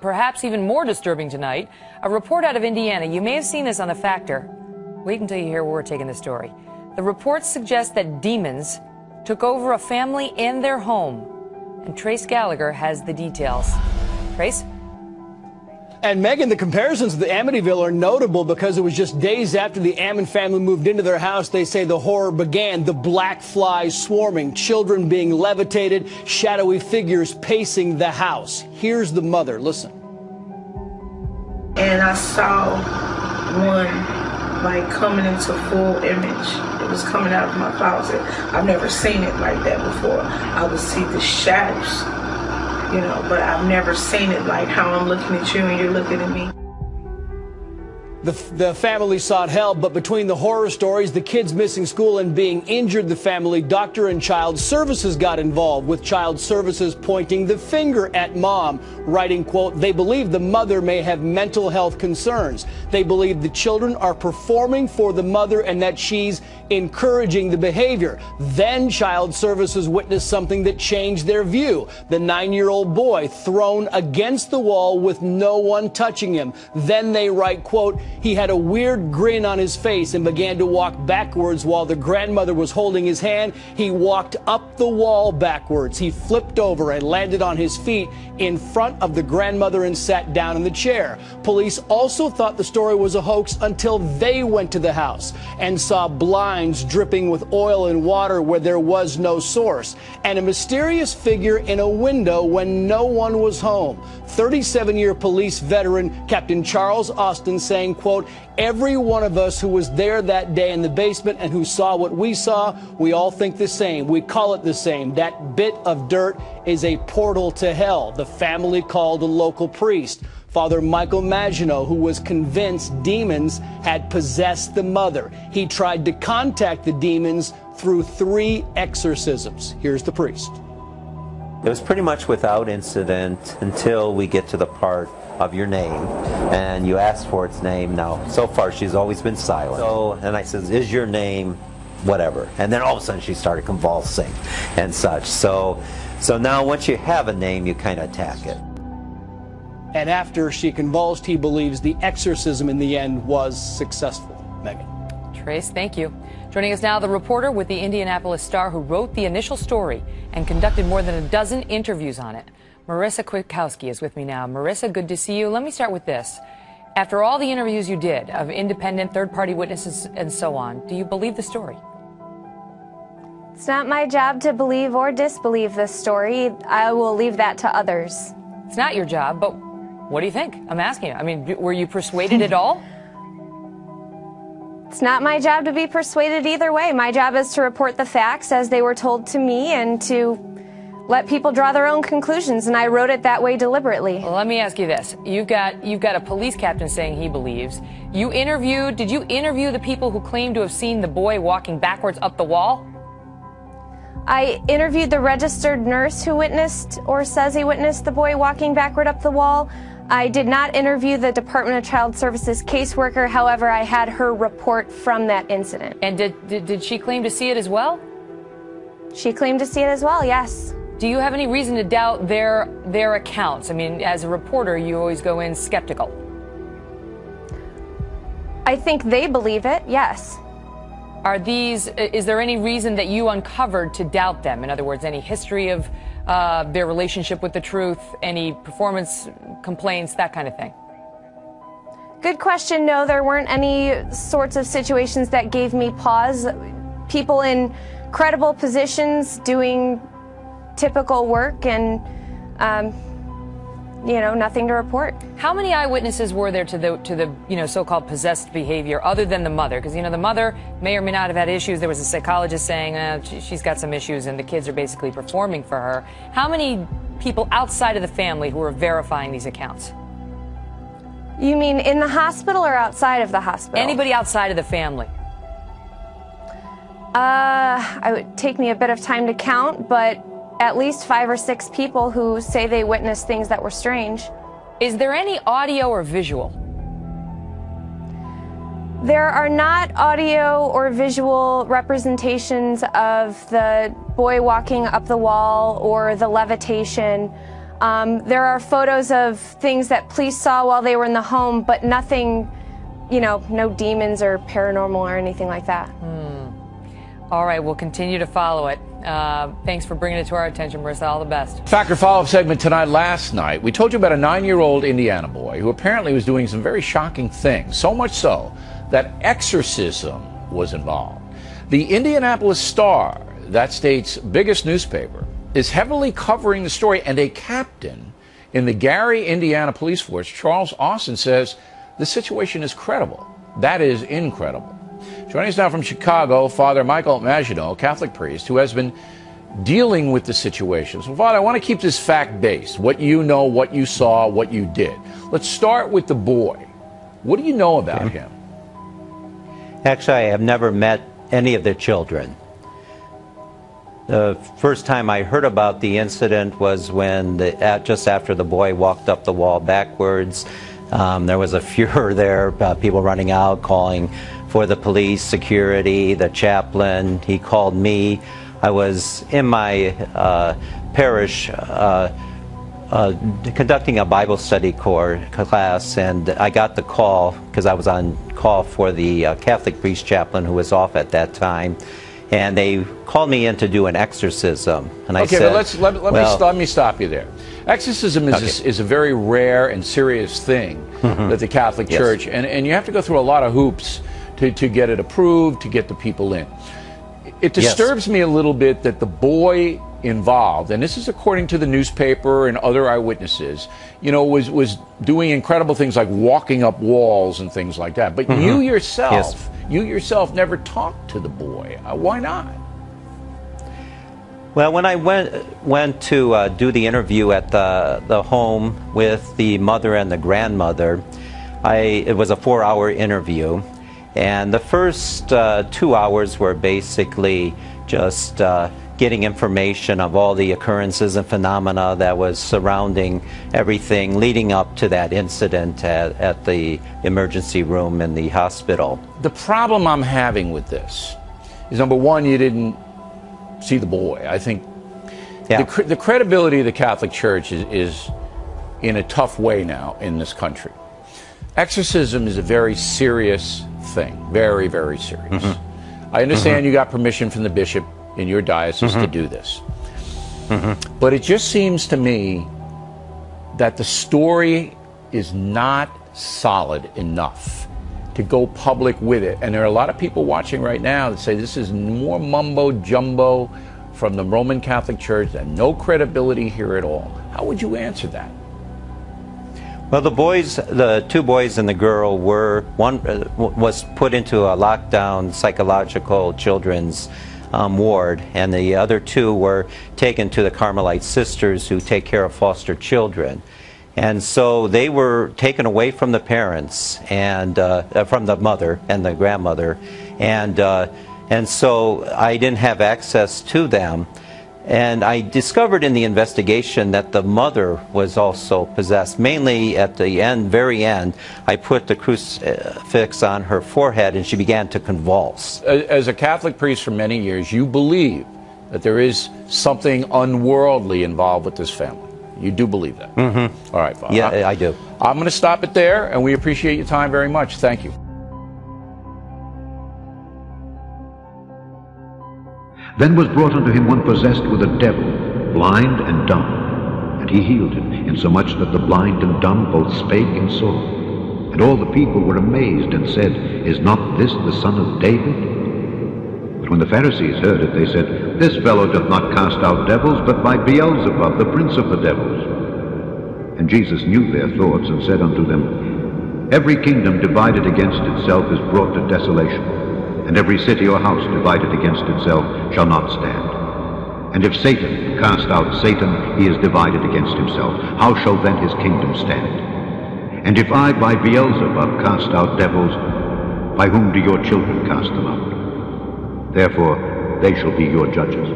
Perhaps even more disturbing tonight, a report out of Indiana. You may have seen this on The Factor. Wait until you hear where we're taking the story. The reports suggest that demons took over a family and their home. And Trace Gallagher has the details. Trace? And Megan, the comparisons to the Amityville are notable because it was just days after the Ammon family moved into their house. They say the horror began, the black flies swarming, children being levitated, shadowy figures pacing the house. Here's the mother. Listen. And I saw one like coming into full image. It was coming out of my closet. I've never seen it like that before. I would see the shadows, you know, but I've never seen it like how I'm looking at you and you're looking at me. The family sought help, but between the horror stories, the kids missing school and being injured, the family doctor and child services got involved, with child services pointing the finger at mom, writing, quote, they believe the mother may have mental health concerns. They believe the children are performing for the mother and that she's encouraging the behavior. Then child services witnessed something that changed their view. The 9-year-old boy thrown against the wall with no one touching him. Then they write, quote, he had a weird grin on his face and began to walk backwards while the grandmother was holding his hand. He walked up the wall backwards. He flipped over and landed on his feet in front of the grandmother and sat down in the chair. Police also thought the story was a hoax until they went to the house and saw blinds dripping with oil and water where there was no source, and a mysterious figure in a window when no one was home. 37-year police veteran Captain Charles Austin saying, quote, every one of us who was there that day in the basement and who saw what we saw, we all think the same. We call it the same. That bit of dirt is a portal to hell. The family called a local priest, Father Michael Maginot, who was convinced demons had possessed the mother. He tried to contact the demons through 3 exorcisms. Here's the priest. It was pretty much without incident until we get to the part of your name, and you asked for its name. Now, so far, she's always been silent. So, and I says, is your name whatever? And then all of a sudden, she started convulsing and such. So now, once you have a name, you kind of attack it. And after she convulsed, he believes the exorcism in the end was successful. Megan. Trace, thank you. Joining us now, the reporter with the Indianapolis Star who wrote the initial story and conducted more than a dozen interviews on it. Marissa Kwiatkowski is with me now. Marissa, good to see you. Let me start with this. After all the interviews you did of independent third-party witnesses and so on, do you believe the story? It's not my job to believe or disbelieve this story. I will leave that to others. It's not your job, but what do you think? I'm asking you. I mean, were you persuaded at all? It's not my job to be persuaded either way. My job is to report the facts as they were told to me and to let people draw their own conclusions, and I wrote it that way deliberately. Well, let me ask you this. You've got a police captain saying he believes. Did you interview the people who claim to have seen the boy walking backwards up the wall? I interviewed the registered nurse who witnessed or says he witnessed the boy walking backward up the wall. I did not interview the Department of Child Services caseworker. However, I had her report from that incident. And did she claim to see it as well? She claimed to see it as well, yes. Do you have any reason to doubt their accounts? I mean, as a reporter, you always go in skeptical. I think they believe it, yes. Is there any reason that you uncovered to doubt them? In other words, any history of their relationship with the truth, any performance complaints, that kind of thing? Good question. No, there weren't any sorts of situations that gave me pause. People in credible positions doing typical work and, nothing to report. How many eyewitnesses were there to the so-called possessed behavior other than the mother? Because, the mother may or may not have had issues. There was a psychologist saying she's got some issues and the kids are basically performing for her. How many people outside of the family who are verifying these accounts? You mean in the hospital or outside of the hospital? Anybody outside of the family. It would take me a bit of time to count, but at least 5 or 6 people who say they witnessed things that were strange. Is there any audio or visual? There are not audio or visual representations of the boy walking up the wall or the levitation. There are photos of things that police saw while they were in the home, but nothing, you know, no demons or paranormal or anything like that. All right, we'll continue to follow it. Thanks for bringing it to our attention, Marissa. All the best. Factor follow-up segment tonight. Last night, we told you about a 9-year-old Indiana boy who apparently was doing some very shocking things, so much so that exorcism was involved. The Indianapolis Star, that state's biggest newspaper, is heavily covering the story, and a captain in the Gary, Indiana police force, Charles Austin, says the situation is credible. That is incredible. Joining us now from Chicago, Father Michael Maginot, a Catholic priest who has been dealing with the situation. So, Father, I want to keep this fact-based, what you know, what you saw, what you did. Let's start with the boy. What do you know about him? Actually, I have never met any of the children. The first time I heard about the incident was when, just after the boy walked up the wall backwards. There was a furor there, people running out, calling for the police, security, the chaplain. He called me. I was in my parish conducting a Bible study class, and I got the call because I was on call for the Catholic priest chaplain who was off at that time, and they called me in to do an exorcism. And I said, but let me stop you there. Exorcism is a very rare and serious thing that the Catholic Church, and you have to go through a lot of hoops to get it approved, to get the people in. It disturbs me a little bit that the boy involved, and this is according to the newspaper and other eyewitnesses, you know, was doing incredible things like walking up walls and things like that. But you yourself never talked to the boy. Why not? Well, when I went to do the interview at the home with the mother and the grandmother, it was a 4-hour interview, and the first 2 hours were basically just getting information of all the occurrences and phenomena that was surrounding everything leading up to that incident at the emergency room in the hospital. The problem I'm having with this is, number one, you didn't see the boy. I think the credibility of the Catholic Church is in a tough way now in this country. Exorcism is a very serious thing, very, very serious. I understand you got permission from the bishop in your diocese to do this. But it just seems to me that the story is not solid enough to go public with it. And there are a lot of people watching right now that say this is more mumbo jumbo from the Roman Catholic Church and no credibility here at all. How would you answer that? Well, the two boys and the girl one was put into a lockdown psychological children's ward, and the other two were taken to the Carmelite Sisters who take care of foster children. And so they were taken away from the parents and from the mother and the grandmother, and so I didn't have access to them. And I discovered in the investigation that the mother was also possessed. Mainly at the end, very end, I put the crucifix on her forehead and she began to convulse. As a Catholic priest for many years, you believe that there is something unworldly involved with this family. You do believe that? All right, Father. Yeah, I do. I'm going to stop it there, and we appreciate your time very much. Thank you. Then was brought unto him one possessed with a devil, blind and dumb. And he healed him, insomuch that the blind and dumb both spake and saw. And all the people were amazed, and said, Is not this the son of David? But when the Pharisees heard it, they said, This fellow doth not cast out devils, but by Beelzebub, the prince of the devils. And Jesus knew their thoughts, and said unto them, Every kingdom divided against itself is brought to desolation. And every city or house divided against itself shall not stand. And if Satan cast out Satan, he is divided against himself. How shall then his kingdom stand? And if I by Beelzebub cast out devils, by whom do your children cast them out? Therefore they shall be your judges.